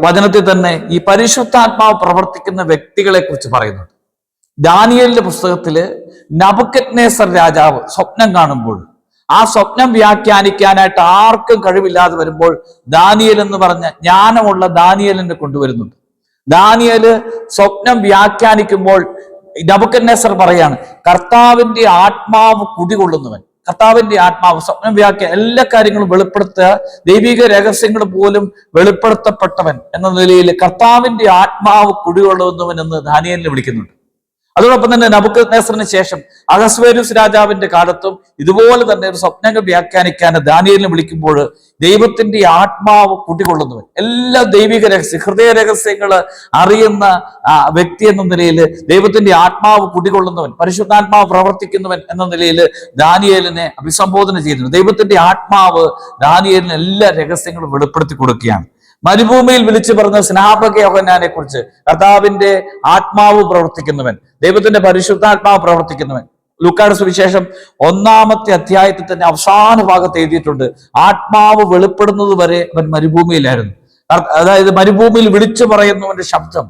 വചനത്തിൽ തന്നെ ഈ പരിശുദ്ധാത്മാവ് പ്രവർത്തിക്കുന്ന വ്യക്തികളെ കുറിച്ച് പറയുന്നുണ്ട്. ദാനിയേലിന്റെ പുസ്തകത്തില് നബൂഖദ്നേസർ രാജാവ് സ്വപ്നം കാണുമ്പോൾ ആ സ്വപ്നം വ്യാഖ്യാനിക്കാനായിട്ട് ആർക്കും കഴിവില്ലാതെ വരുമ്പോൾ ദാനിയേൽ എന്ന് പറഞ്ഞ ജ്ഞാനമുള്ള ദാനിയേലിനെ കൊണ്ടുവരുന്നുണ്ട്. ദാനിയേല് സ്വപ്നം വ്യാഖ്യാനിക്കുമ്പോൾ നബൂഖദ്നേസർ പറയാണ്, കർത്താവിന്റെ ആത്മാവ് കുടികൊള്ളുന്നവൻ, കർത്താവിന്റെ ആത്മാവ് സ്വപ്നം എല്ലാ കാര്യങ്ങളും വെളിപ്പെടുത്തുക, ദൈവിക രഹസ്യങ്ങൾ പോലും വെളിപ്പെടുത്തപ്പെട്ടവൻ എന്ന നിലയിൽ കർത്താവിന്റെ ആത്മാവ് കുടികൊള്ളുന്നവൻ എന്ന് ദാനിയേലിനെ വിളിക്കുന്നുണ്ട്. അതോടൊപ്പം തന്നെ നബൂഖദ്നേസറിന് ശേഷം അഹസ്വേരുസ് രാജാവിന്റെ കാലത്തും ഇതുപോലെ തന്നെ ഒരു സ്വപ്നങ്ങൾ വ്യാഖ്യാനിക്കാൻ ദാനിയേലിനെ വിളിക്കുമ്പോൾ ദൈവത്തിന്റെ ആത്മാവ് കുടികൊള്ളുന്നവൻ, എല്ലാ ദൈവിക ഹൃദയ രഹസ്യങ്ങൾ അറിയുന്ന വ്യക്തി എന്ന നിലയിൽ ദൈവത്തിന്റെ ആത്മാവ് കുടികൊള്ളുന്നവൻ, പരിശുദ്ധാത്മാവ് പ്രവർത്തിക്കുന്നവൻ എന്ന നിലയിൽ ദാനിയേലിനെ അഭിസംബോധന ചെയ്യുന്നു. ദൈവത്തിന്റെ ആത്മാവ് ദാനിയേലിന് എല്ലാ രഹസ്യങ്ങളും വെളിപ്പെടുത്തി കൊടുക്കുകയാണ്. മരുഭൂമിയിൽ വിളിച്ചു പറഞ്ഞ സ്നാപക യോഹന്നാനെ കുറിച്ച് കർത്താവിന്റെ ആത്മാവ് പ്രവർത്തിക്കുന്നവൻ, ദൈവത്തിന്റെ പരിശുദ്ധാത്മാവ് പ്രവർത്തിക്കുന്നവൻ, ലൂക്കായുടെ സുവിശേഷം 1-ാമത്തെ അധ്യായത്തിൽ തന്നെ അവസാന ഭാഗത്ത് എഴുതിയിട്ടുണ്ട്, ആത്മാവ് വെളിപ്പെടുന്നത് വരെ അവൻ മരുഭൂമിയിലായിരുന്നു. അതായത് മരുഭൂമിയിൽ വിളിച്ചു പറയുന്നവന്റെ ശബ്ദം